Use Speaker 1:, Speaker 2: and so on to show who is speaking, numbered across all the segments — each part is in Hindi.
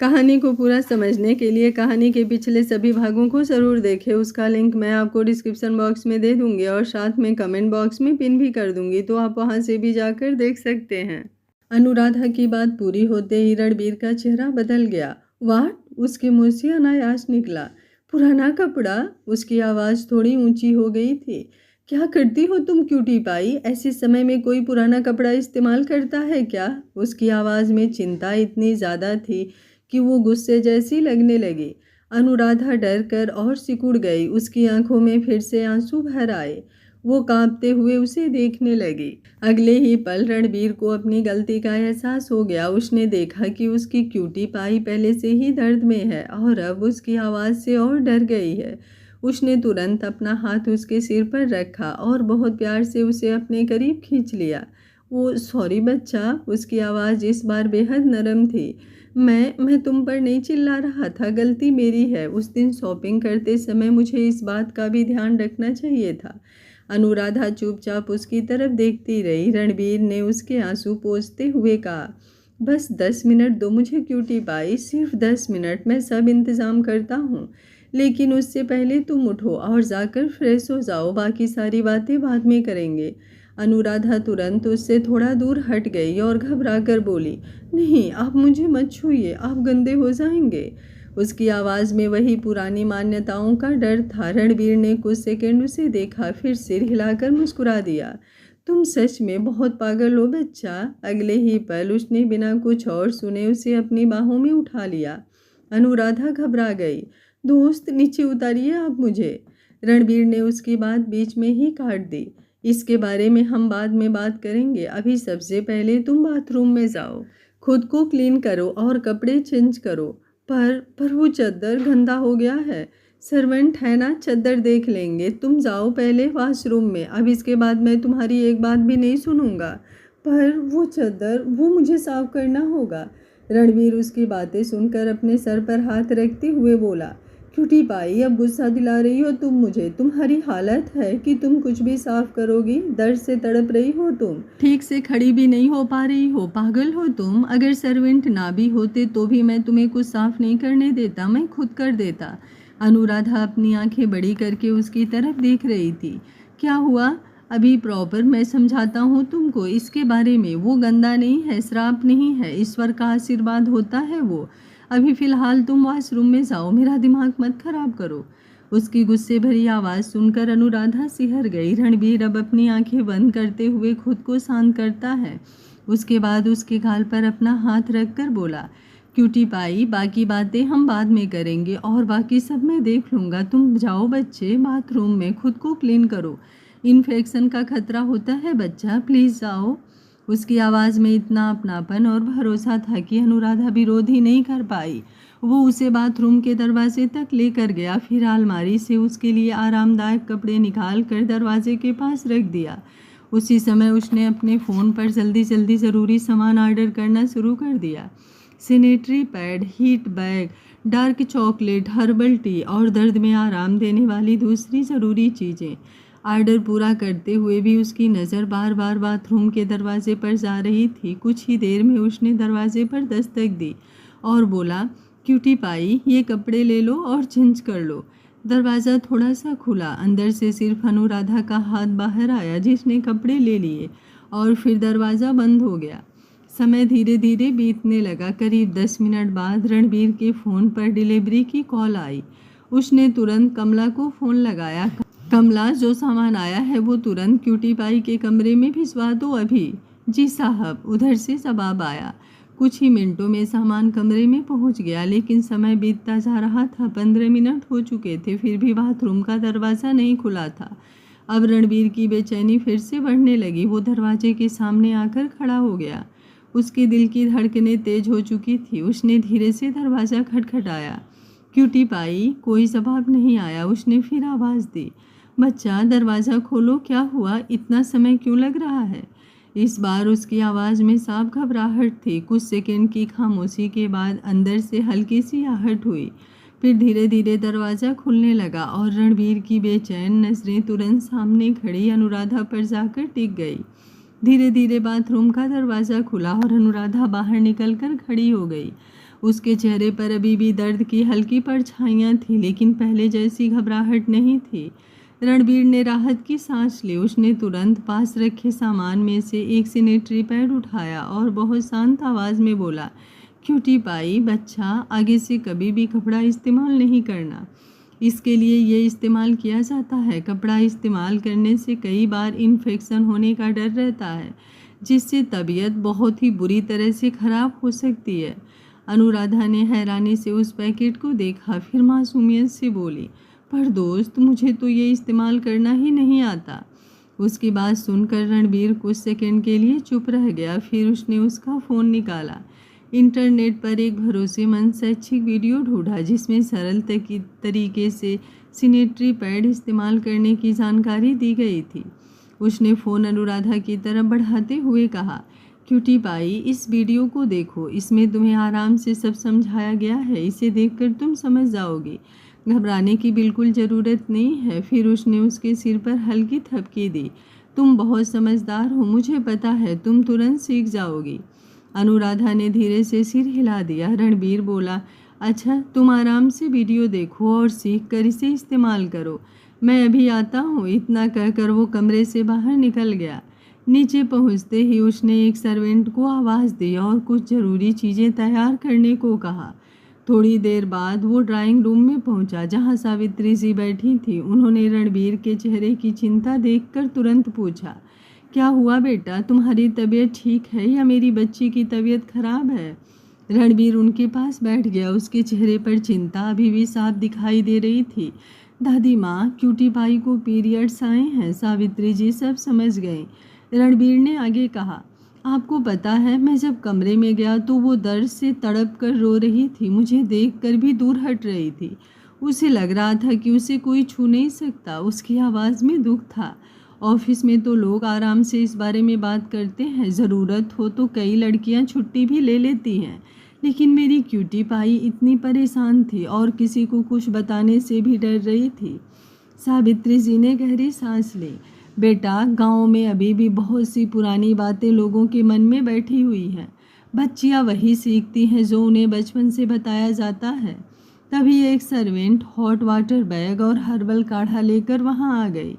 Speaker 1: कहानी को पूरा समझने के लिए कहानी के पिछले सभी भागों को ज़रूर देखें। उसका लिंक मैं आपको डिस्क्रिप्शन बॉक्स में दे दूँगी और साथ में कमेंट बॉक्स में पिन भी कर दूँगी, तो आप वहाँ से भी जाकर देख सकते हैं। अनुराधा की बात पूरी होते ही रणबीर का चेहरा बदल गया। वाट! उसके मुँह से अनायास निकला। पुराना कपड़ा? उसकी आवाज़ थोड़ी ऊँची हो गई थी। क्या करती हो तुम क्यूटी पाई? ऐसे समय में कोई पुराना कपड़ा इस्तेमाल करता है क्या? उसकी आवाज़ में चिंता इतनी ज़्यादा थी कि वो गुस्से जैसी लगने लगी। अनुराधा डर कर और सिकुड़ गई। उसकी आंखों में फिर से आंसू भर आए। वो कांपते हुए उसे देखने लगी। अगले ही पल रणबीर को अपनी गलती का एहसास हो गया। उसने देखा कि उसकी क्यूटी पाई पहले से ही दर्द में है और अब उसकी आवाज़ से और डर गई है। उसने तुरंत अपना हाथ उसके सिर पर रखा और बहुत प्यार से उसे अपने करीब खींच लिया। वो सॉरी बच्चा। उसकी आवाज़ इस बार बेहद नरम थी। मैं तुम पर नहीं चिल्ला रहा था, गलती मेरी है। उस दिन शॉपिंग करते समय मुझे इस बात का भी ध्यान रखना चाहिए था। अनुराधा चुपचाप उसकी तरफ देखती रही। रणबीर ने उसके आंसू पोंछते हुए कहा, बस 10 मिनट दो मुझे क्यूटी पाई, सिर्फ 10 मिनट, मैं सब इंतज़ाम करता हूँ। लेकिन उससे पहले तुम उठो और जाकर फ्रेश हो जाओ, बाकी सारी बातें बाद में करेंगे। अनुराधा तुरंत उससे थोड़ा दूर हट गई और घबरा कर बोली, नहीं, आप मुझे मत छूइए, आप गंदे हो जाएंगे। उसकी आवाज़ में वही पुरानी मान्यताओं का डर था। रणबीर ने कुछ सेकंड उसे देखा, फिर सिर हिलाकर मुस्कुरा दिया। तुम सच में बहुत पागल हो बच्चा। अगले ही पल उसने बिना कुछ और सुने उसे अपनी बाहों में उठा लिया। अनुराधा घबरा गई। दोस्त, नीचे उतारिए आप मुझे। रणबीर ने उसकी बात बीच में ही काट दी। इसके बारे में हम बाद में बात करेंगे, अभी सबसे पहले तुम बाथरूम में जाओ, खुद को क्लीन करो और कपड़े चेंज करो। पर वो चद्दर गंदा हो गया है। सर्वेंट है ना, चद्दर देख लेंगे। तुम जाओ पहले वॉशरूम में, अब इसके बाद मैं तुम्हारी एक बात भी नहीं सुनूंगा। पर वो चद्दर, वो मुझे साफ करना होगा। रणबीर उसकी बातें सुनकर अपने सर पर हाथ रखते हुए बोला, क्यूटी पाई, अब गुस्सा दिला रही हो तुम मुझे। तुम्हारी हालत है कि तुम कुछ भी साफ करोगी? दर्द से तड़प रही हो तुम, ठीक से खड़ी भी नहीं हो पा रही हो, पागल हो तुम। अगर सर्वेंट ना भी होते तो भी मैं तुम्हें कुछ साफ नहीं करने देता, मैं खुद कर देता। अनुराधा अपनी आंखें बड़ी करके उसकी तरफ देख रही थी। क्या हुआ? अभी प्रॉपर मैं समझाता हूँ तुमको इसके बारे में। वो गंदा नहीं है, श्राप नहीं है, ईश्वर का आशीर्वाद होता है वो। अभी फ़िलहाल तुम वॉशरूम में जाओ, मेरा दिमाग मत खराब करो। उसकी गुस्से भरी आवाज़ सुनकर अनुराधा सिहर गई। रणबीर अब अपनी आंखें बंद करते हुए खुद को शांत करता है। उसके बाद उसके गाल पर अपना हाथ रखकर बोला, क्यूटी पाई, बाकी बातें हम बाद में करेंगे और बाकी सब मैं देख लूँगा। तुम जाओ बच्चे बाथरूम में, खुद को क्लीन करो। इन्फेक्शन का खतरा होता है बच्चा, प्लीज़ जाओ। उसकी आवाज़ में इतना अपनापन और भरोसा था कि अनुराधा विरोध ही नहीं कर पाई। वो उसे बाथरूम के दरवाजे तक लेकर गया, फिर अलमारी से उसके लिए आरामदायक कपड़े निकाल कर दरवाजे के पास रख दिया। उसी समय उसने अपने फ़ोन पर जल्दी जल्दी ज़रूरी सामान ऑर्डर करना शुरू कर दिया। Sanitary pad, heat bag, dark chocolate, herbal tea और दर्द में आराम देने वाली दूसरी ज़रूरी चीज़ें। ऑर्डर पूरा करते हुए भी उसकी नज़र बार बार बाथरूम के दरवाजे पर जा रही थी। कुछ ही देर में उसने दरवाजे पर दस्तक दी और बोला, क्यूटी पाई, ये कपड़े ले लो और चेंज कर लो। दरवाज़ा थोड़ा सा खुला। अंदर से सिर्फ अनुराधा का हाथ बाहर आया, जिसने कपड़े ले लिए और फिर दरवाज़ा बंद हो गया। समय धीरे धीरे बीतने लगा। करीब 10 मिनट बाद रणबीर के फ़ोन पर डिलीवरी की कॉल आई। उसने तुरंत कमला को फ़ोन लगाया। कमला, जो सामान आया है वो तुरंत क्यूटी पाई के कमरे में भिजवा दो अभी। जी साहब, उधर से जवाब आया। कुछ ही मिनटों में सामान कमरे में पहुंच गया, लेकिन समय बीतता जा रहा था। 15 मिनट हो चुके थे, फिर भी बाथरूम का दरवाज़ा नहीं खुला था। अब रणबीर की बेचैनी फिर से बढ़ने लगी। वो दरवाजे के सामने आकर खड़ा हो गया। उसके दिल की धड़कनें तेज हो चुकी थी। उसने धीरे से दरवाज़ा खटखटाया। क्यूटी पाई, कोई जवाब नहीं आया। उसने फिर आवाज़ दी, बच्चा दरवाज़ा खोलो, क्या हुआ, इतना समय क्यों लग रहा है? इस बार उसकी आवाज़ में साफ घबराहट थी। कुछ सेकंड की खामोशी के बाद अंदर से हल्की सी आहट हुई। फिर धीरे धीरे दरवाज़ा खुलने लगा और रणबीर की बेचैन नज़रें तुरंत सामने खड़ी अनुराधा पर जाकर टिक गई। धीरे धीरे बाथरूम का दरवाज़ा खुला और अनुराधा बाहर निकलकर खड़ी हो गई। उसके चेहरे पर अभी भी दर्द की हल्की परछाइयाँ थीं, लेकिन पहले जैसी घबराहट नहीं थी। रणबीर ने राहत की सांस ली। उसने तुरंत पास रखे सामान में से एक सैनिटरी पैड उठाया और बहुत शांत आवाज़ में बोला, क्यूटी पाई, बच्चा, आगे से कभी भी कपड़ा इस्तेमाल नहीं करना। इसके लिए ये इस्तेमाल किया जाता है। कपड़ा इस्तेमाल करने से कई बार इन्फेक्शन होने का डर रहता है, जिससे तबीयत बहुत ही बुरी तरह से खराब हो सकती है। अनुराधा ने हैरानी से उस पैकेट को देखा, फिर मासूमियत से बोली, पर दोस्त, मुझे तो ये इस्तेमाल करना ही नहीं आता। उसकी बात सुनकर रणबीर कुछ सेकंड के लिए चुप रह गया। फिर उसने उसका फ़ोन निकाला, इंटरनेट पर एक भरोसेमंद शैक्षिक वीडियो ढूंढा जिसमें सरल तरीके से सैनिटरी पैड इस्तेमाल करने की जानकारी दी गई थी। उसने फ़ोन अनुराधा की तरफ बढ़ाते हुए कहा, क्यूटी पाई, इस वीडियो को देखो, इसमें तुम्हें आराम से सब समझाया गया है। इसे देखकर तुम समझ जाओगी। घबराने की बिल्कुल ज़रूरत नहीं है। फिर उसने उसके सिर पर हल्की थपकी दी। तुम बहुत समझदार हो, मुझे पता है, तुम तुरंत सीख जाओगी। अनुराधा ने धीरे से सिर हिला दिया। रणबीर बोला, अच्छा, तुम आराम से वीडियो देखो और सीख कर इसे इस्तेमाल करो। मैं अभी आता हूँ। इतना कहकर वो कमरे से बाहर निकल गया। नीचे पहुँचते ही उसने एक सर्वेंट को आवाज़ दी और कुछ ज़रूरी चीज़ें तैयार करने को कहा। थोड़ी देर बाद वो ड्राइंग रूम में पहुंचा, जहां सावित्री जी बैठी थी। उन्होंने रणबीर के चेहरे की चिंता देखकर तुरंत पूछा, क्या हुआ बेटा, तुम्हारी तबीयत ठीक है या मेरी बच्ची की तबीयत खराब है? रणबीर उनके पास बैठ गया। उसके चेहरे पर चिंता अभी भी साफ दिखाई दे रही थी। दादी माँ, क्यूटी पाई को पीरियड्स आए हैं। सावित्री जी सब समझ गई। रणबीर ने आगे कहा, आपको पता है, मैं जब कमरे में गया तो वो दर्द से तड़प कर रो रही थी। मुझे देखकर भी दूर हट रही थी। उसे लग रहा था कि उसे कोई छू नहीं सकता। उसकी आवाज़ में दुख था। ऑफिस में तो लोग आराम से इस बारे में बात करते हैं। ज़रूरत हो तो कई लड़कियां छुट्टी भी ले लेती हैं, लेकिन मेरी क्यूटी पाई इतनी परेशान थी और किसी को कुछ बताने से भी डर रही थी। सावित्री जी ने गहरी सांस ली। बेटा, गांव में अभी भी बहुत सी पुरानी बातें लोगों के मन में बैठी हुई हैं। बच्चियां वही सीखती हैं जो उन्हें बचपन से बताया जाता है। तभी एक सर्वेंट हॉट वाटर बैग और हर्बल काढ़ा लेकर वहां आ गई।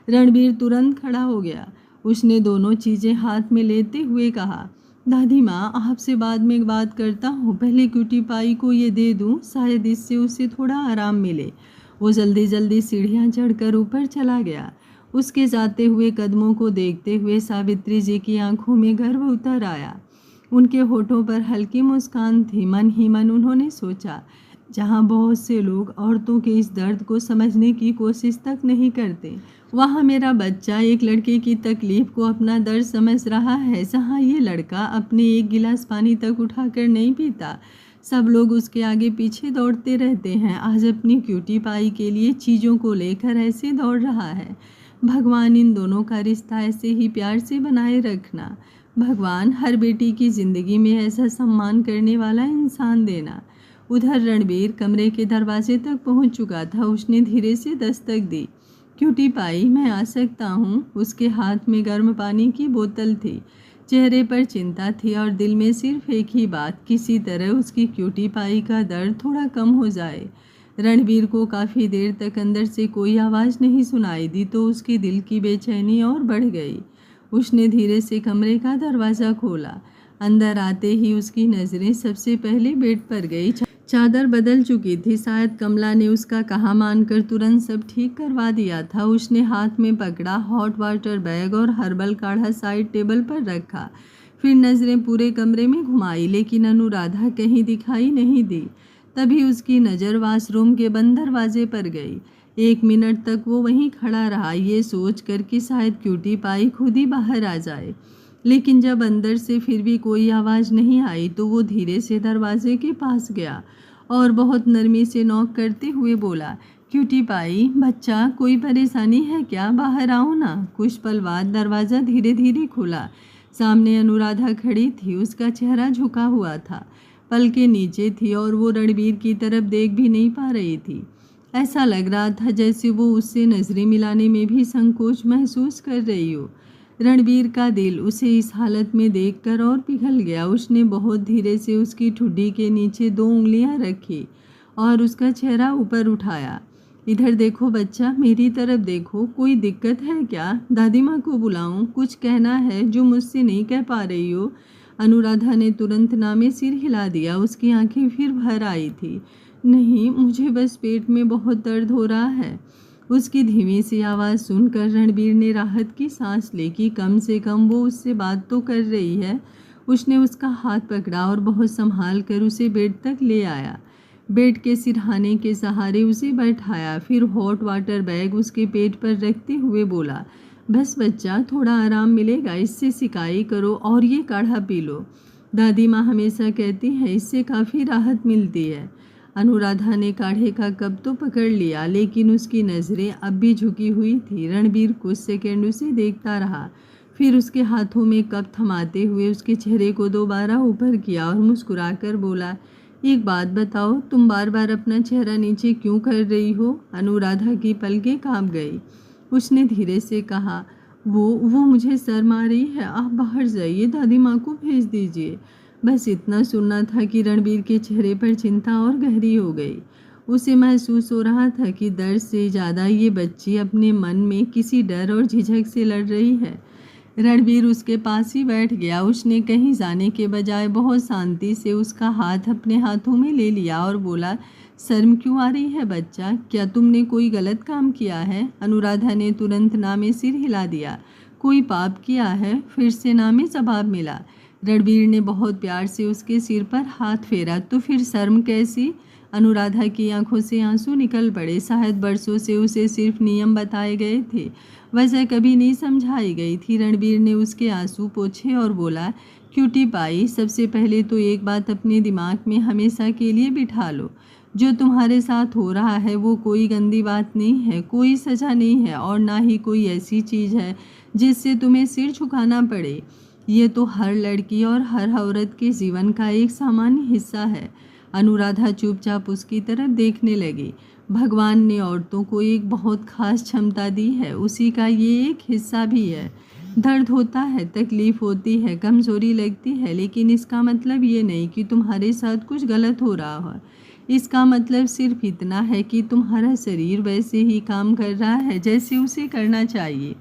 Speaker 1: रणबीर तुरंत खड़ा हो गया। उसने दोनों चीज़ें हाथ में लेते हुए कहा, दादी माँ, आपसे बाद में बात करता हूँ। पहले क्यूटी पाई को ये दे दूँ, शायद इससे उसे थोड़ा आराम मिले। वो जल्दी जल्दी सीढ़ियाँ चढ़कर ऊपर चला गया। उसके जाते हुए कदमों को देखते हुए सावित्री जी की आंखों में गर्व उतर आया। उनके होठों पर हल्की मुस्कान थी। मन ही मन उन्होंने सोचा, जहाँ बहुत से लोग औरतों के इस दर्द को समझने की कोशिश तक नहीं करते, वहाँ मेरा बच्चा एक लड़के की तकलीफ को अपना दर्द समझ रहा है। जहाँ ये लड़का अपने एक गिलास पानी तक उठाकर नहीं पीता, सब लोग उसके आगे पीछे दौड़ते रहते हैं। आज अपनी क्यूटी पाई के लिए चीज़ों को लेकर ऐसे दौड़ रहा है। भगवान, इन दोनों का रिश्ता ऐसे ही प्यार से बनाए रखना। भगवान, हर बेटी की ज़िंदगी में ऐसा सम्मान करने वाला इंसान देना। उधर रणबीर कमरे के दरवाजे तक पहुंच चुका था। उसने धीरे से दस्तक दी। क्यूटी पाई, मैं आ सकता हूँ? उसके हाथ में गर्म पानी की बोतल थी। चेहरे पर चिंता थी और दिल में सिर्फ एक ही बात, किसी तरह उसकी क्यूटी पाई का दर्द थोड़ा कम हो जाए। रणबीर को काफ़ी देर तक अंदर से कोई आवाज़ नहीं सुनाई दी तो उसके दिल की बेचैनी और बढ़ गई। उसने धीरे से कमरे का दरवाज़ा खोला। अंदर आते ही उसकी नज़रें सबसे पहले बेड पर गई। चादर बदल चुकी थी। शायद कमला ने उसका कहा मानकर तुरंत सब ठीक करवा दिया था। उसने हाथ में पकड़ा हॉट वाटर बैग और हर्बल काढ़ा साइड टेबल पर रखा। फिर नज़रें पूरे कमरे में घुमाई, लेकिन अनुराधा कहीं दिखाई नहीं दी। तभी उसकी नज़र वॉशरूम के बंद दरवाजे पर गई। 1 मिनट तक वो वहीं खड़ा रहा, ये सोच कर कि शायद क्यूटी पाई खुद ही बाहर आ जाए। लेकिन जब अंदर से फिर भी कोई आवाज़ नहीं आई तो वो धीरे से दरवाजे के पास गया और बहुत नरमी से नॉक करते हुए बोला, क्यूटी पाई, बच्चा, कोई परेशानी है क्या? बाहर आओ ना। कुछ पल बाद दरवाज़ा धीरे धीरे खुला। सामने अनुराधा खड़ी थी। उसका चेहरा झुका हुआ था, पलकें नीचे थी और वो रणबीर की तरफ देख भी नहीं पा रही थी। ऐसा लग रहा था जैसे वो उससे नज़रें मिलाने में भी संकोच महसूस कर रही हो। रणबीर का दिल उसे इस हालत में देखकर और पिघल गया। उसने बहुत धीरे से उसकी ठुड्डी के नीचे 2 उंगलियां रखी और उसका चेहरा ऊपर उठाया। इधर देखो बच्चा, मेरी तरफ देखो, कोई दिक्कत है क्या? दादी माँ को बुलाऊं? कुछ कहना है जो मुझसे नहीं कह पा रही हो? अनुराधा ने तुरंत ना में सिर हिला दिया। उसकी आंखें फिर भर आई थी। नहीं, मुझे बस पेट में बहुत दर्द हो रहा है। उसकी धीमी सी आवाज़ सुनकर रणबीर ने राहत की सांस ली कि कम से कम वो उससे बात तो कर रही है। उसने उसका हाथ पकड़ा और बहुत संभाल कर उसे बेड तक ले आया। बेड के सिरहाने के सहारे उसे बैठाया, फिर हॉट वाटर बैग उसके पेट पर रखते हुए बोला, बस बच्चा, थोड़ा आराम मिलेगा, इससे सिकाई करो और ये काढ़ा पी लो। दादी माँ हमेशा कहती है इससे काफ़ी राहत मिलती है। अनुराधा ने काढ़े का कप तो पकड़ लिया, लेकिन उसकी नज़रें अब भी झुकी हुई थी। रणबीर कुछ सेकंड उसे देखता रहा, फिर उसके हाथों में कप थमाते हुए उसके चेहरे को दोबारा ऊपर किया और मुस्कुराकर बोला, एक बात बताओ, तुम बार बार अपना चेहरा नीचे क्यों कर रही हो? अनुराधा की पलकें कांप गई। उसने धीरे से कहा, वो मुझे शर्म आ रही है, आप बाहर जाइए, दादी माँ को भेज दीजिए। बस इतना सुनना था कि रणबीर के चेहरे पर चिंता और गहरी हो गई। उसे महसूस हो रहा था कि दर्द से ज़्यादा ये बच्ची अपने मन में किसी डर और झिझक से लड़ रही है। रणबीर उसके पास ही बैठ गया। उसने कहीं जाने के बजाय बहुत शांति से उसका हाथ अपने हाथों में ले लिया और बोला, शर्म क्यों आ रही है बच्चा? क्या तुमने कोई गलत काम किया है? अनुराधा ने तुरंत ना में सिर हिला दिया। कोई पाप किया है? फिर से ना में जवाब मिला। रणबीर ने बहुत प्यार से उसके सिर पर हाथ फेरा। तो फिर शर्म कैसी? अनुराधा की आंखों से आंसू निकल पड़े। शायद बरसों से उसे सिर्फ नियम बताए गए थे, वजह कभी नहीं समझाई गई थी। रणबीर ने उसके आंसू पोंछे और बोला, क्यूटी पाई, सबसे पहले तो एक बात अपने दिमाग में हमेशा के लिए बिठा लो, जो तुम्हारे साथ हो रहा है वो कोई गंदी बात नहीं है, कोई सज़ा नहीं है और ना ही कोई ऐसी चीज़ है जिससे तुम्हें सिर झुकाना पड़े। ये तो हर लड़की और हर औरत के जीवन का एक सामान्य हिस्सा है। अनुराधा चुपचाप उसकी तरफ देखने लगी। भगवान ने औरतों को एक बहुत खास क्षमता दी है, उसी का ये एक हिस्सा भी है। दर्द होता है, तकलीफ होती है, कमज़ोरी लगती है, लेकिन इसका मतलब ये नहीं कि तुम्हारे साथ कुछ गलत हो रहा है। इसका मतलब सिर्फ इतना है कि तुम्हारा शरीर वैसे ही काम कर रहा है जैसे उसे करना चाहिए।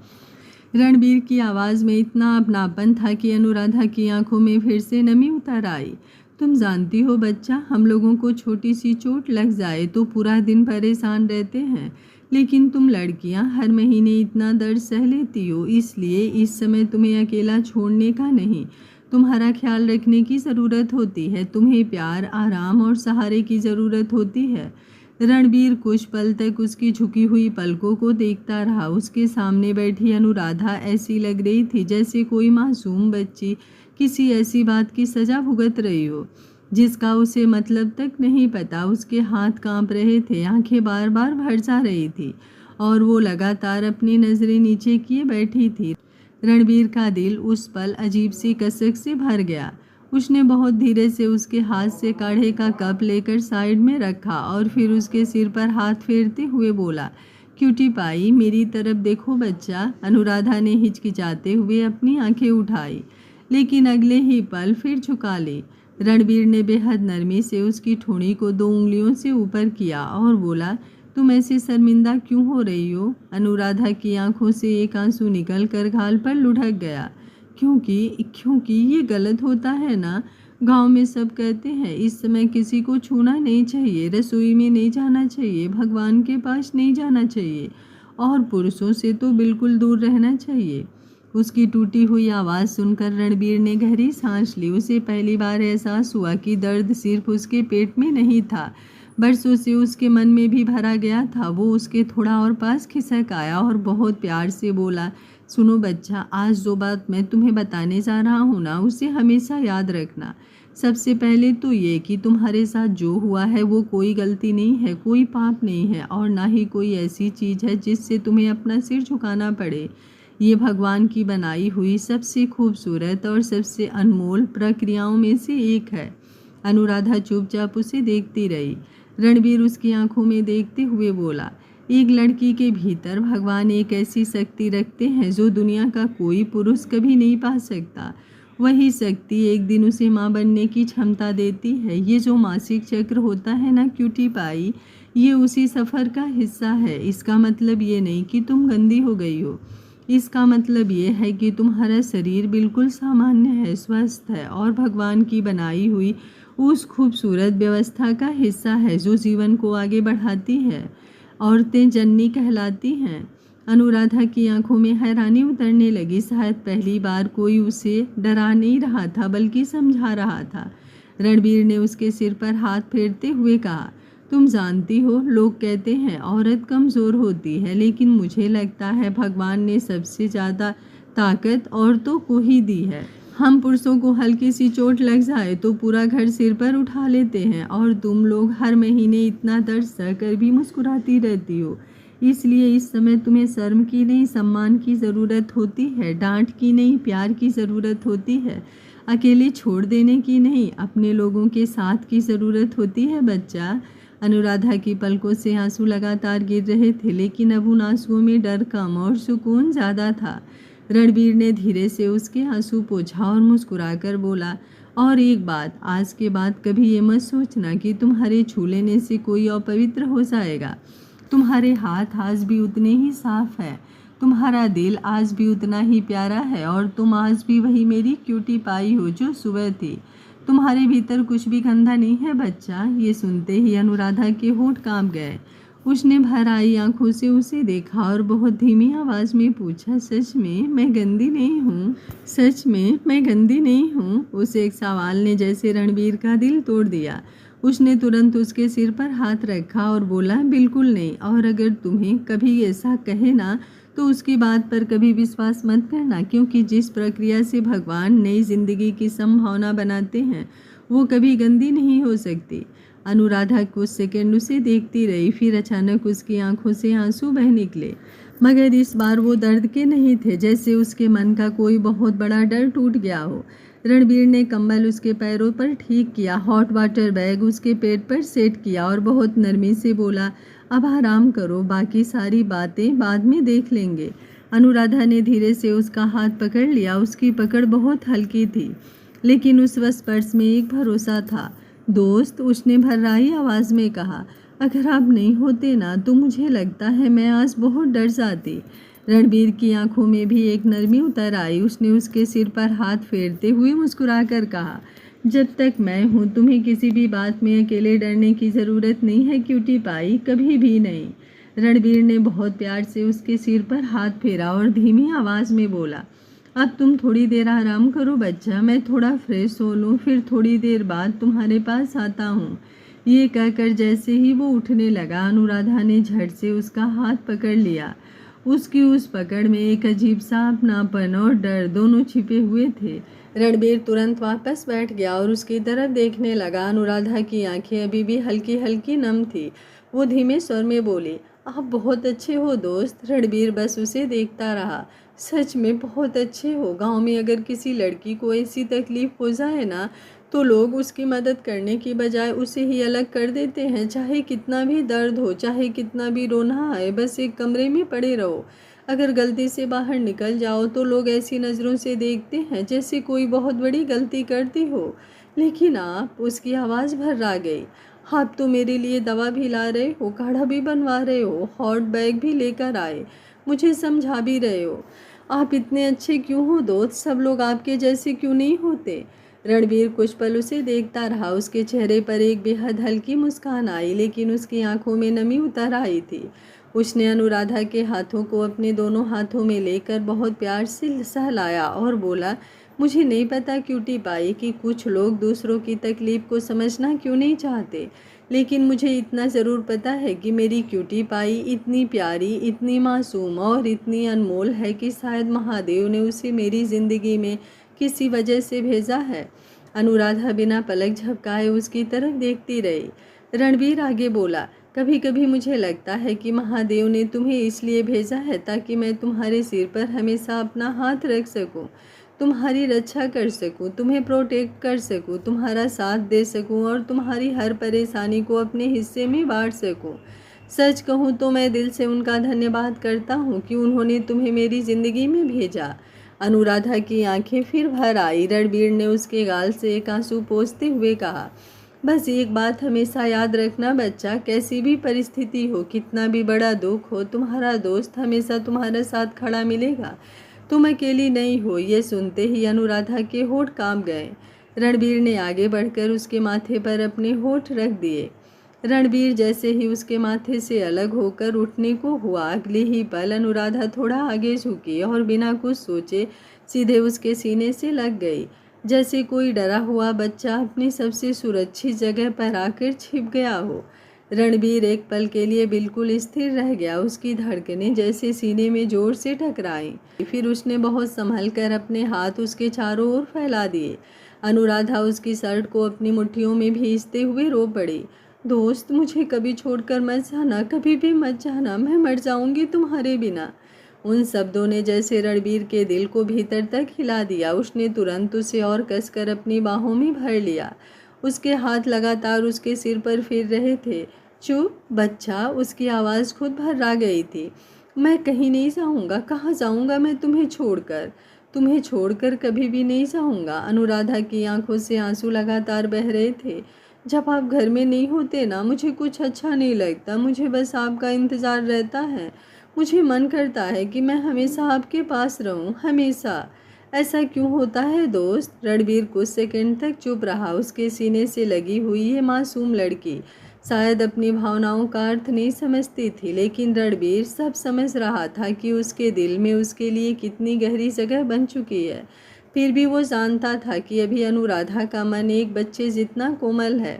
Speaker 1: रणबीर की आवाज़ में इतना अपनापन था कि अनुराधा की आंखों में फिर से नमी उतर आई। तुम जानती हो बच्चा, हम लोगों को छोटी सी चोट लग जाए तो पूरा दिन परेशान रहते हैं, लेकिन तुम लड़कियां हर महीने इतना दर्द सह लेती हो। इसलिए इस समय तुम्हें अकेला छोड़ने का नहीं, तुम्हारा ख्याल रखने की ज़रूरत होती है। तुम्हें प्यार, आराम और सहारे की ज़रूरत होती है। रणबीर कुछ पल तक उसकी झुकी हुई पलकों को देखता रहा। उसके सामने बैठी अनुराधा ऐसी लग रही थी जैसे कोई मासूम बच्ची किसी ऐसी बात की सज़ा भुगत रही हो जिसका उसे मतलब तक नहीं पता। उसके हाथ कांप रहे थे, आंखें बार बार भर जा रही थी और वो लगातार अपनी नज़रें नीचे किए बैठी थी। रणबीर का दिल उस पल अजीब सी कसक से भर गया। उसने बहुत धीरे से उसके हाथ से काढ़े का कप लेकर साइड में रखा और फिर उसके सिर पर हाथ फेरते हुए बोला, क्यूटी पाई, मेरी तरफ देखो बच्चा। अनुराधा ने हिचकिचाते हुए अपनी आंखें उठाई, लेकिन अगले ही पल फिर झुका ली। रणबीर ने बेहद नरमी से उसकी ठोड़ी को 2 उंगलियों से ऊपर किया और बोला, तुम ऐसे शर्मिंदा क्यों हो रही हो? अनुराधा की आंखों से एक आंसू निकल कर गाल पर लुढ़क गया। क्योंकि ये गलत होता है ना। गांव में सब कहते हैं इस समय किसी को छूना नहीं चाहिए, रसोई में नहीं जाना चाहिए, भगवान के पास नहीं जाना चाहिए और पुरुषों से तो बिल्कुल दूर रहना चाहिए। उसकी टूटी हुई आवाज़ सुनकर रणबीर ने गहरी सांस ली। उसे पहली बार एहसास हुआ कि दर्द सिर्फ उसके पेट में नहीं था, बरसों से उसके मन में भी भरा गया था। वो उसके थोड़ा और पास खिसक आया और बहुत प्यार से बोला, सुनो बच्चा, आज जो बात मैं तुम्हें बताने जा रहा हूँ ना, उसे हमेशा याद रखना। सबसे पहले तो ये कि तुम्हारे साथ जो हुआ है वो कोई गलती नहीं है, कोई पाप नहीं है और ना ही कोई ऐसी चीज़ है जिससे तुम्हें अपना सिर झुकाना पड़े। ये भगवान की बनाई हुई सबसे खूबसूरत और सबसे अनमोल प्रक्रियाओं में से एक है। अनुराधा चुपचाप उसे देखती रही। रणबीर उसकी आंखों में देखते हुए बोला, एक लड़की के भीतर भगवान एक ऐसी शक्ति रखते हैं जो दुनिया का कोई पुरुष कभी नहीं पा सकता। वही शक्ति एक दिन उसे माँ बनने की क्षमता देती है। ये जो मासिक चक्र होता है ना क्यूटी पाई, ये उसी सफ़र का हिस्सा है। इसका मतलब ये नहीं कि तुम गंदी हो गई हो, इसका मतलब ये है कि तुम्हारा शरीर बिल्कुल सामान्य है, स्वस्थ है और भगवान की बनाई हुई उस खूबसूरत व्यवस्था का हिस्सा है जो जीवन को आगे बढ़ाती है। औरतें जननी कहलाती हैं। अनुराधा की आंखों में हैरानी उतरने लगी। शायद पहली बार कोई उसे डरा नहीं रहा था बल्कि समझा रहा था। रणबीर ने उसके सिर पर हाथ फेरते हुए कहा, तुम जानती हो, लोग कहते हैं औरत कमज़ोर होती है, लेकिन मुझे लगता है भगवान ने सबसे ज़्यादा ताकत औरतों को ही दी है। हम पुरुषों को हल्की सी चोट लग जाए तो पूरा घर सिर पर उठा लेते हैं, और तुम लोग हर महीने इतना दर्द सहकर भी मुस्कुराती रहती हो। इसलिए इस समय तुम्हें शर्म की नहीं, सम्मान की ज़रूरत होती है, डांट की नहीं, प्यार की ज़रूरत होती है, अकेले छोड़ देने की नहीं, अपने लोगों के साथ की ज़रूरत होती है बच्चा। अनुराधा की पलकों से आंसू लगातार गिर रहे थे, लेकिन अब उन आंसुओं में डर कम और सुकून ज़्यादा था। रणबीर ने धीरे से उसके आंसू पोंछा और मुस्कुराकर बोला, और एक बात, आज के बाद कभी ये मत सोचना कि तुम्हारे छू लेने से कोई अपवित्र हो जाएगा। तुम्हारे हाथ आज भी उतने ही साफ है, तुम्हारा दिल आज भी उतना ही प्यारा है, और तुम आज भी वही मेरी क्यूटी पाई हो जो सुबह थी। तुम्हारे भीतर कुछ भी गंदा नहीं है बच्चा। ये सुनते ही अनुराधा के होंठ कांप गए। उसने भर आई आंखों से उसे देखा और बहुत धीमी आवाज़ में पूछा, सच में मैं गंदी नहीं हूँ? सच में मैं गंदी नहीं हूँ? उस एक सवाल ने जैसे रणबीर का दिल तोड़ दिया। उसने तुरंत उसके सिर पर हाथ रखा और बोला, बिल्कुल नहीं, और अगर तुम्हें कभी ऐसा कहे ना तो उसकी बात पर कभी विश्वास मत करना, क्योंकि जिस प्रक्रिया से भगवान नई जिंदगी की संभावना बनाते हैं वो कभी गंदी नहीं हो सकती। अनुराधा कुछ सेकंड उसे देखती रही, फिर अचानक उसकी आंखों से आंसू बह निकले, मगर इस बार वो दर्द के नहीं थे, जैसे उसके मन का कोई बहुत बड़ा डर टूट गया हो। रणबीर ने कंबल उसके पैरों पर ठीक किया, हॉट वाटर बैग उसके पेट पर सेट किया और बहुत नरमी से बोला, अब आराम करो, बाकी सारी बातें बाद में देख लेंगे। अनुराधा ने धीरे से उसका हाथ पकड़ लिया। उसकी पकड़ बहुत हल्की थी, लेकिन उस स्पर्श में एक भरोसा था। दोस्त, उसने भर्राई आवाज़ में कहा, अगर आप नहीं होते ना तो मुझे लगता है मैं आज बहुत डर जाती। रणबीर की आंखों में भी एक नरमी उतर आई। उसने उसके सिर पर हाथ फेरते हुए मुस्कुराकर कहा, जब तक मैं हूँ तुम्हें किसी भी बात में अकेले डरने की ज़रूरत नहीं है क्यूटी पाई, कभी भी नहीं। रणबीर ने बहुत प्यार से उसके सिर पर हाथ फेरा और धीमी आवाज़ में बोला, अब तुम थोड़ी देर आराम करो बच्चा, मैं थोड़ा फ्रेश हो लूँ, फिर थोड़ी देर बाद तुम्हारे पास आता हूँ। ये कहकर जैसे ही वो उठने लगा, अनुराधा ने झट से उसका हाथ पकड़ लिया। उसकी उस पकड़ में एक अजीब सा अपनापन और डर दोनों छिपे हुए थे। रणबीर तुरंत वापस बैठ गया और उसकी तरफ देखने लगा। अनुराधा की आंखें अभी भी हल्की हल्की नम थी। वो धीमे स्वर में बोली, आप बहुत अच्छे हो दोस्त। रणबीर बस उसे देखता रहा। सच में बहुत अच्छे हो। गांव में अगर किसी लड़की को ऐसी तकलीफ हो जाए ना तो लोग उसकी मदद करने की बजाय उसे ही अलग कर देते हैं। चाहे कितना भी दर्द हो, चाहे कितना भी रोना आए, बस एक कमरे में पड़े रहो। अगर गलती से बाहर निकल जाओ तो लोग ऐसी नज़रों से देखते हैं जैसे कोई बहुत बड़ी गलती करती हो। लेकिन आप, उसकी आवाज़ भर्रा गई, आप तो मेरे लिए दवा भी ला रहे हो, काढ़ा भी बनवा रहे हो, हॉट बैग भी लेकर आए, मुझे समझा भी रहे हो। आप इतने अच्छे क्यों हो दोस्त? सब लोग आपके जैसे क्यों नहीं होते? रणबीर कुछ पल उसे देखता रहा। उसके चेहरे पर एक बेहद हल्की मुस्कान आई, लेकिन उसकी आंखों में नमी उतर आई थी। उसने अनुराधा के हाथों को अपने दोनों हाथों में लेकर बहुत प्यार से सहलाया और बोला, मुझे नहीं पता क्यूटी पाई कि कुछ लोग दूसरों की तकलीफ को समझना क्यों नहीं चाहते, लेकिन मुझे इतना ज़रूर पता है कि मेरी क्यूटी पाई इतनी प्यारी, इतनी मासूम और इतनी अनमोल है कि शायद महादेव ने उसे मेरी ज़िंदगी में किसी वजह से भेजा है। अनुराधा बिना पलक झपकाए उसकी तरफ देखती रही। रणबीर आगे बोला, कभी कभी मुझे लगता है कि महादेव ने तुम्हें इसलिए भेजा है ताकि मैं तुम्हारे सिर पर हमेशा अपना हाथ रख सकूं, तुम्हारी रक्षा कर सकूं, तुम्हें प्रोटेक्ट कर सकूं, तुम्हारा साथ दे सकूं और तुम्हारी हर परेशानी को अपने हिस्से में बांट सकूं। सच कहूँ तो मैं दिल से उनका धन्यवाद करता हूँ कि उन्होंने तुम्हें मेरी ज़िंदगी में भेजा। अनुराधा की आंखें फिर भर आई। रणबीर ने उसके गाल से एक आंसू पोंछते हुए कहा, बस एक बात हमेशा याद रखना बच्चा, कैसी भी परिस्थिति हो, कितना भी बड़ा दुख हो, तुम्हारा दोस्त हमेशा तुम्हारे साथ खड़ा मिलेगा। तुम अकेली नहीं हो। ये सुनते ही अनुराधा के होठ कांप गए। रणबीर ने आगे बढ़कर उसके माथे पर अपने होठ रख दिए। रणबीर जैसे ही उसके माथे से अलग होकर उठने को हुआ, अगले ही पल अनुराधा थोड़ा आगे झुकी और बिना कुछ सोचे सीधे उसके सीने से लग गई, जैसे कोई डरा हुआ बच्चा अपनी सबसे सुरक्षित जगह पर आकर छिप गया हो। रणबीर एक पल के लिए बिल्कुल स्थिर रह गया। उसकी धड़कनें जैसे सीने में जोर से टकराईं। फिर उसने बहुत संभल कर अपने हाथ उसके चारों ओर फैला दिए। अनुराधा उसकी शर्ट को अपनी मुट्ठियों में भींचते हुए रो पड़ी। दोस्त, मुझे कभी छोड़कर मत जाना, कभी भी मत जाना, मैं मर जाऊंगी तुम्हारे बिना। उन शब्दों ने जैसे रणबीर के दिल को भीतर तक हिला दिया। उसने तुरंत उसे और कसकर अपनी बाहों में भर लिया। उसके हाथ लगातार उसके सिर पर फिर रहे थे। चुप बच्चा, उसकी आवाज़ खुद भर्रा गई थी। मैं कहीं नहीं जाऊंगा। कहाँ जाऊंगा मैं तुम्हें छोड़कर कभी भी नहीं जाऊंगा। अनुराधा की आंखों से आंसू लगातार बह रहे थे। जब आप घर में नहीं होते ना, मुझे कुछ अच्छा नहीं लगता। मुझे बस आपका इंतज़ार रहता है। मुझे मन करता है कि मैं हमेशा आपके पास रहूं, हमेशा। ऐसा क्यों होता है दोस्त? रणबीर कुछ सेकंड तक चुप रहा। उसके सीने से लगी हुई ये मासूम लड़की शायद अपनी भावनाओं का अर्थ नहीं समझती थी, लेकिन रणबीर सब समझ रहा था कि उसके दिल में उसके लिए कितनी गहरी जगह बन चुकी है। फिर भी वो जानता था कि अभी अनुराधा का मन एक बच्चे जितना कोमल है।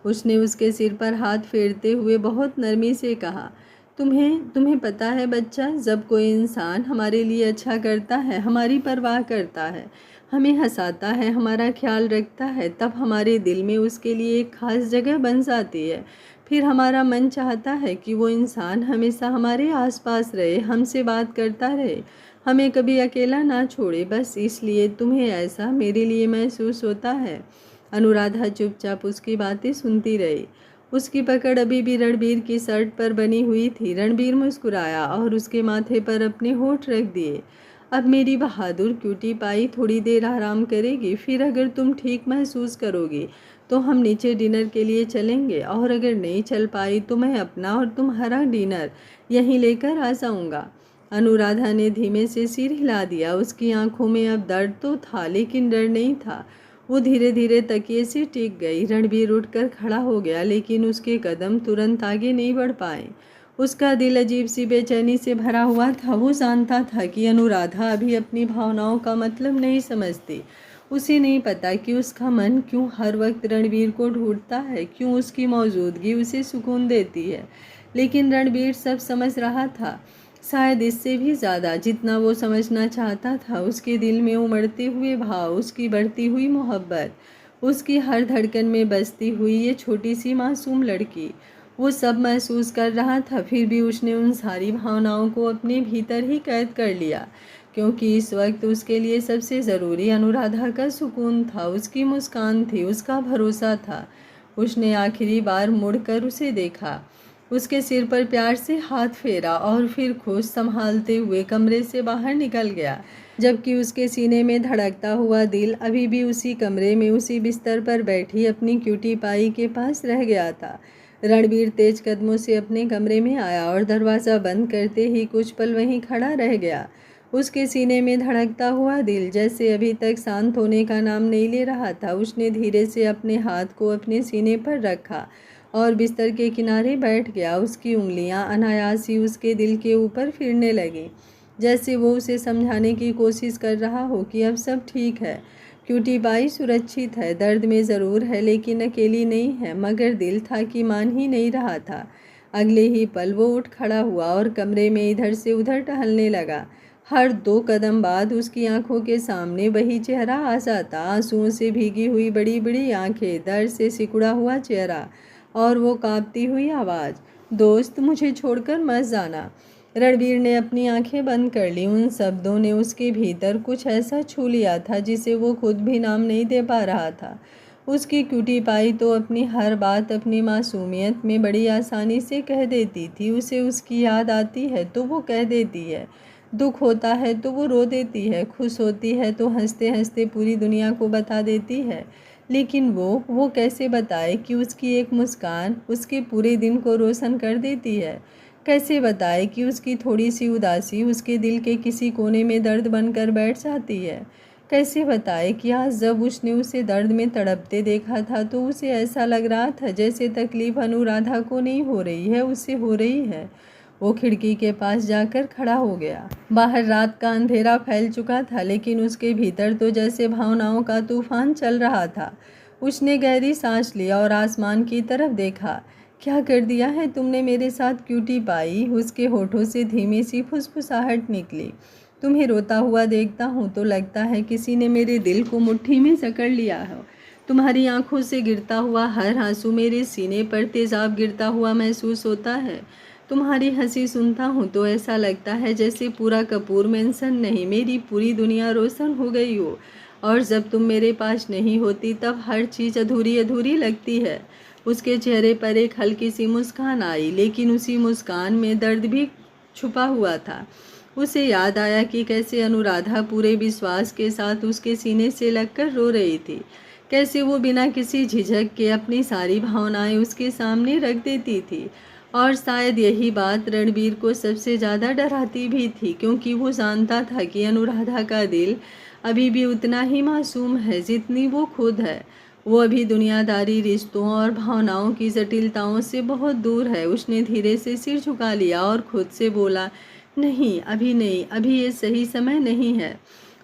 Speaker 1: उसने उसके सिर पर हाथ फेरते हुए बहुत नरमी से कहा, तुम्हें पता है बच्चा, जब कोई इंसान हमारे लिए अच्छा करता है, हमारी परवाह करता है, हमें हंसाता है, हमारा ख्याल रखता है, तब हमारे दिल में उसके लिए एक खास जगह बन जाती है। फिर हमारा मन चाहता है कि वो इंसान हमेशा हमारे आसपास रहे, हमसे बात करता रहे, हमें कभी अकेला ना छोड़े। बस इसलिए तुम्हें ऐसा मेरे लिए महसूस होता है। अनुराधा चुपचाप उसकी बातें सुनती रही। उसकी पकड़ अभी भी रणबीर की शर्ट पर बनी हुई थी। रणबीर मुस्कुराया और उसके माथे पर अपने होठ रख दिए। अब मेरी बहादुर क्यूटी पाई थोड़ी देर आराम करेगी, फिर अगर तुम ठीक महसूस करोगी तो हम नीचे डिनर के लिए चलेंगे, और अगर नहीं चल पाई तो मैं अपना और तुम्हारा डिनर यहीं लेकर आ जाऊंगा। अनुराधा ने धीमे से सिर हिला दिया। उसकी आंखों में अब दर्द तो था, लेकिन डर नहीं था। वो धीरे धीरे तकिए से टिक गई। रणबीर उठकर खड़ा हो गया, लेकिन उसके कदम तुरंत आगे नहीं बढ़ पाए। उसका दिल अजीब सी बेचैनी से भरा हुआ था। वो जानता था कि अनुराधा अभी अपनी भावनाओं का मतलब नहीं समझती। उसे नहीं पता कि उसका मन क्यों हर वक्त रणबीर को ढूंढता है, क्यों उसकी मौजूदगी उसे सुकून देती है। लेकिन रणबीर सब समझ रहा था, शायद इससे भी ज़्यादा जितना वो समझना चाहता था। उसके दिल में उमड़ते हुए भाव, उसकी बढ़ती हुई मोहब्बत, उसकी हर धड़कन में बसती हुई ये छोटी सी मासूम लड़की, वो सब महसूस कर रहा था। फिर भी उसने उन सारी भावनाओं को अपने भीतर ही कैद कर लिया, क्योंकि इस वक्त उसके लिए सबसे ज़रूरी अनुराधा का सुकून था, उसकी मुस्कान थी, उसका भरोसा था। उसने आखिरी बार मुड़कर उसे देखा, उसके सिर पर प्यार से हाथ फेरा और फिर खुश संभालते हुए कमरे से बाहर निकल गया, जबकि उसके सीने में धड़कता हुआ दिल अभी भी उसी कमरे में उसी बिस्तर पर बैठी अपनी क्यूटी पाई के पास रह गया था। रणबीर तेज कदमों से अपने कमरे में आया और दरवाज़ा बंद करते ही कुछ पल वहीं खड़ा रह गया। उसके सीने में धड़कता हुआ दिल जैसे अभी तक शांत होने का नाम नहीं ले रहा था। उसने धीरे से अपने हाथ को अपने सीने पर रखा और बिस्तर के किनारे बैठ गया। उसकी उंगलियां अनायास ही उसके दिल के ऊपर फिरने लगीं, जैसे वो उसे समझाने की कोशिश कर रहा हो कि अब सब ठीक है, क्यूटी बाई सुरक्षित है, दर्द में ज़रूर है लेकिन अकेली नहीं है। मगर दिल था कि मान ही नहीं रहा था। अगले ही पल वो उठ खड़ा हुआ और कमरे में इधर से उधर टहलने लगा। हर 2 कदम बाद उसकी आंखों के सामने वही चेहरा आ जाता, आंसुओं से भीगी हुई बड़ी बड़ी आंखें, दर्द से सिकुड़ा हुआ चेहरा और वो कांपती हुई आवाज़, दोस्त मुझे छोड़कर मत जाना। रणबीर ने अपनी आंखें बंद कर ली। उन शब्दों ने उसके भीतर कुछ ऐसा छू लिया था जिसे वो खुद भी नाम नहीं दे पा रहा था। उसकी क्यूटी पाई तो अपनी हर बात अपनी मासूमियत में बड़ी आसानी से कह देती थी। उसे उसकी याद आती है तो वो कह देती है, दुख होता है तो वो रो देती है, खुश होती है तो हंसते हंसते पूरी दुनिया को बता देती है। लेकिन वो कैसे बताए कि उसकी एक मुस्कान उसके पूरे दिन को रोशन कर देती है। कैसे बताए कि उसकी थोड़ी सी उदासी उसके दिल के किसी कोने में दर्द बनकर बैठ जाती है। कैसे बताए कि आज जब उसने उसे दर्द में तड़पते देखा था तो उसे ऐसा लग रहा था जैसे तकलीफ अनुराधा को नहीं हो रही है, उससे हो रही है। वो खिड़की के पास जाकर खड़ा हो गया। बाहर रात का अंधेरा फैल चुका था, लेकिन उसके भीतर तो जैसे भावनाओं का तूफान चल रहा था। उसने गहरी सांस लिया और आसमान की तरफ देखा। क्या कर दिया है तुमने मेरे साथ क्यूटी पाई? उसके होठों से धीमी सी फुसफुसाहट निकली। तुम्हें रोता हुआ देखता हूँ तो लगता है किसी ने मेरे दिल को मुट्ठी में जकड़ लिया हो। तुम्हारी आंखों से गिरता हुआ हर आंसू मेरे सीने पर तेजाब गिरता हुआ महसूस होता है। तुम्हारी हंसी सुनता हूँ तो ऐसा लगता है जैसे पूरा कपूर मेंशन नहीं, मेरी पूरी दुनिया रोशन हो गई हो। और जब तुम मेरे पास नहीं होती तब हर चीज़ अधूरी अधूरी लगती है। उसके चेहरे पर एक हल्की सी मुस्कान आई, लेकिन उसी मुस्कान में दर्द भी छुपा हुआ था। उसे याद आया कि कैसे अनुराधा पूरे विश्वास के साथ उसके सीने से लगकर रो रही थी। कैसे वो बिना किसी झिझक के अपनी सारी भावनाएं उसके सामने रख देती थी। और शायद यही बात रणबीर को सबसे ज़्यादा डराती भी थी, क्योंकि वो जानता था कि अनुराधा का दिल अभी भी उतना ही मासूम है जितनी वो खुद है। वो अभी दुनियादारी, रिश्तों और भावनाओं की जटिलताओं से बहुत दूर है। उसने धीरे से सिर झुका लिया और खुद से बोला, नहीं, अभी नहीं, अभी ये सही समय नहीं है।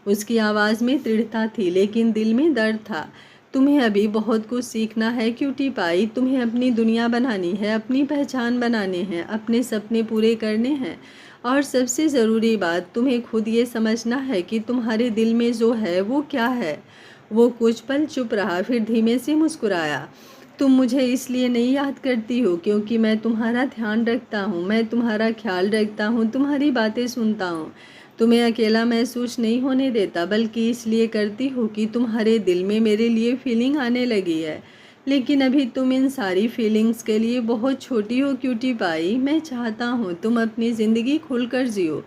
Speaker 1: उसकी आवाज़ में दृढ़ता थी, लेकिन दिल में दर्द था। तुम्हें अभी बहुत कुछ सीखना है क्यूटी पाई। तुम्हें अपनी दुनिया बनानी है, अपनी पहचान बनाने हैं, अपने सपने पूरे करने हैं। और सबसे ज़रूरी बात, तुम्हें खुद ये समझना है कि तुम्हारे दिल में जो है वो क्या है। वो कुछ पल चुप रहा, फिर धीमे से मुस्कुराया। तुम मुझे इसलिए नहीं याद करती हो क्योंकि मैं तुम्हारा ध्यान रखता हूँ, मैं तुम्हारा ख्याल रखता हूँ, तुम्हारी बातें सुनता हूँ, तुम्हें अकेला महसूस नहीं होने देता, बल्कि इसलिए करती हूँ कि तुम्हारे दिल में मेरे लिए फीलिंग आने लगी है। लेकिन अभी तुम इन सारी फीलिंग्स के लिए बहुत छोटी हो क्यूटी पाई। मैं चाहता हूँ तुम अपनी ज़िंदगी खुलकर जियो।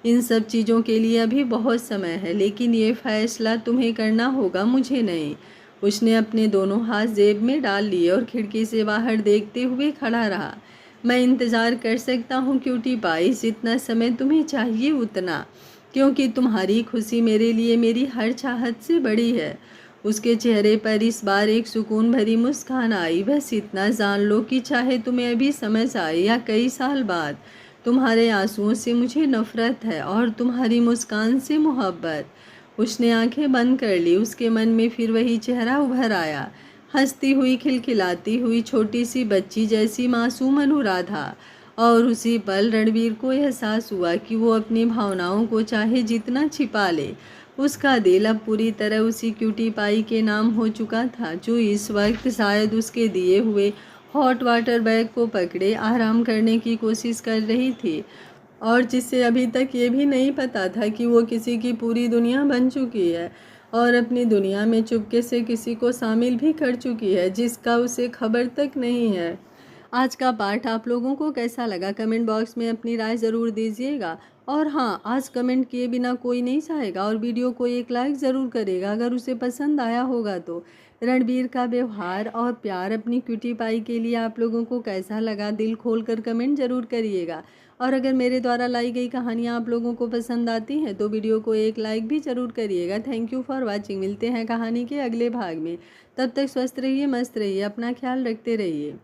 Speaker 1: इन सब चीज़ों के लिए अभी बहुत समय है, लेकिन ये फैसला तुम्हें करना होगा, मुझे नहीं। उसने अपने दोनों हाथ जेब में डाल लिए और खिड़की से बाहर देखते हुए खड़ा रहा। मैं इंतज़ार कर सकता हूँ क्यूटी पाई, जितना समय तुम्हें चाहिए उतना, क्योंकि तुम्हारी खुशी मेरे लिए मेरी हर चाहत से बड़ी है। उसके चेहरे पर इस बार एक सुकून भरी मुस्कान आई। बस इतना जान लो कि चाहे तुम्हें अभी समझ आए या कई साल बाद, तुम्हारे आंसुओं से मुझे नफरत है और तुम्हारी मुस्कान से मोहब्बत। उसने आंखें बंद कर ली। उसके मन में फिर वही चेहरा उभर आया, हंसती हुई, खिलखिलाती हुई, छोटी सी बच्ची जैसी मासूम अनुराधा। और उसी पल रणबीर को एहसास हुआ कि वो अपनी भावनाओं को चाहे जितना छिपा ले, उसका दिल अब पूरी तरह उसी क्यूटी पाई के नाम हो चुका था, जो इस वक्त शायद उसके दिए हुए हॉट वाटर बैग को पकड़े आराम करने की कोशिश कर रही थी, और जिसे अभी तक ये भी नहीं पता था कि वो किसी की पूरी दुनिया बन चुकी है और अपनी दुनिया में चुपके से किसी को शामिल भी कर चुकी है, जिसका उसे खबर तक नहीं है। आज का पाठ आप लोगों को कैसा लगा कमेंट बॉक्स में अपनी राय ज़रूर दीजिएगा। और हाँ, आज कमेंट किए बिना कोई नहीं जाएगा और वीडियो को एक लाइक ज़रूर करेगा अगर उसे पसंद आया होगा तो। रणबीर का व्यवहार और प्यार अपनी क्यूटी पाई के लिए आप लोगों को कैसा लगा, दिल खोल कर कमेंट ज़रूर करिएगा। और अगर मेरे द्वारा लाई गई कहानियाँ आप लोगों को पसंद आती हैं तो वीडियो को एक लाइक भी ज़रूर करिएगा। Thank you for watching. मिलते हैं कहानी के अगले भाग में। तब तक स्वस्थ रहिए, मस्त रहिए, अपना ख्याल रखते रहिए।